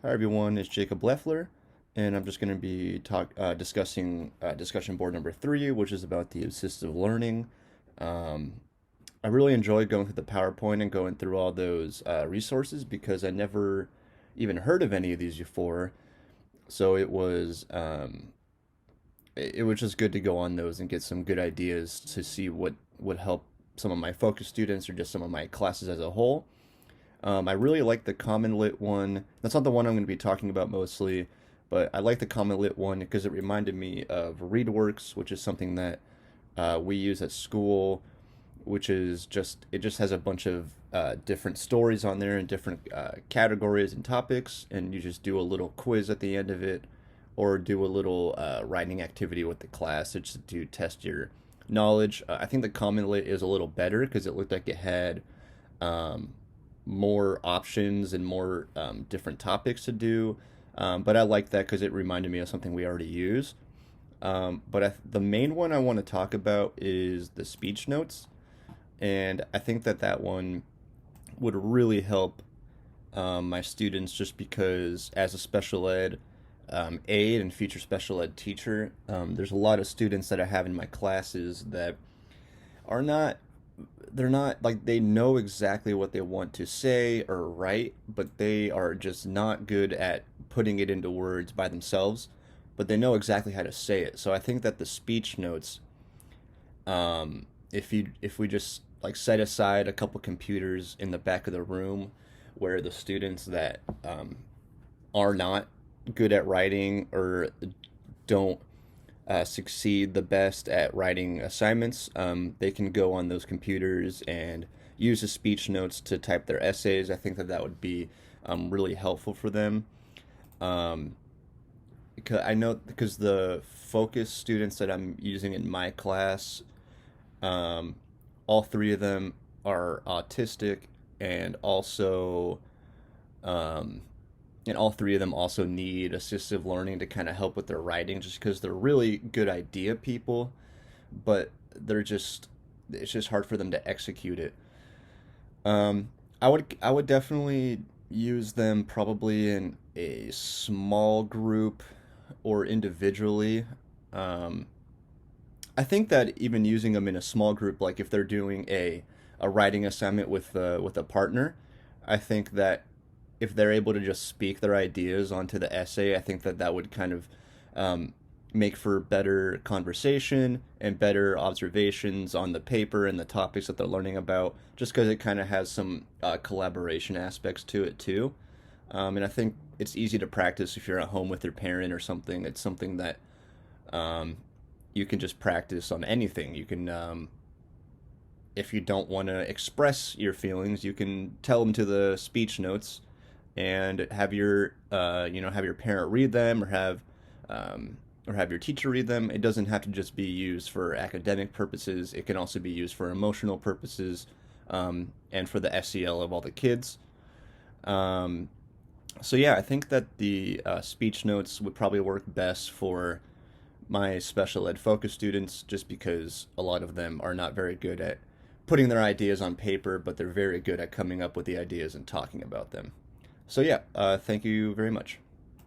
Hi everyone, it's Jacob Leffler, and I'm just going to be discussing discussion board number three, which is about the assistive learning. Um, I really enjoyed going through the PowerPoint and going through all those resources because I never even heard of any of these before. So it was just good to go on those and get some good ideas to see what would help some of my focus students or just some of my classes as a whole. I really like the Common Lit one. That's not the one I'm going to be talking about mostly, but I like the Common Lit one because it reminded me of ReadWorks, which is something that we use at school, which is it just has a bunch of different stories on there and different categories and topics, and you just do a little quiz at the end of it, or do a little writing activity with the class just to test your knowledge. I think the Common Lit is a little better because it looked like it had um, more options and more different topics to do. But I like that because it reminded me of something we already use. The main one I want to talk about is the speech notes, and I think that that one would really help my students just because as a special ed aide and future special ed teacher, there's a lot of students that I have in my classes that are not they're not like they know exactly what they want to say or write, but they are just not good at putting it into words by themselves, but they know exactly how to say it. So I think that the speech notes, if we just like set aside a couple computers in the back of the room where the students that are not good at writing or don't succeed the best at writing assignments, they can go on those computers and use the speech notes to type their essays. I think that that would be really helpful for them. Um, because I know because the focus students that I'm using in my class, um, all three of them are autistic, and also um, and all three of them also need assistive learning to kind of help with their writing just because they're really good idea people, but it's just hard for them to execute it. I would definitely use them probably in a small group or individually. um, I think that even using them in a small group, like if they're doing a writing assignment with a partner, I think that if they're able to just speak their ideas onto the essay, I think that that would kind of um, make for better conversation and better observations on the paper and the topics that they're learning about. Just because it kind of has some collaboration aspects to it too. And I think it's easy to practice if you're at home with your parent or something. It's something that um, you can just practice on anything. You can, if you don't want to express your feelings, you can tell them to the speech notes and have have your parent read them or have your teacher read them. It doesn't have to just be used for academic purposes. It can also be used for emotional purposes and for the SEL of all the kids. Um, so yeah, I think that the speech notes would probably work best for my special ed focus students just because a lot of them are not very good at putting their ideas on paper, but they're very good at coming up with the ideas and talking about them. So yeah, thank you very much.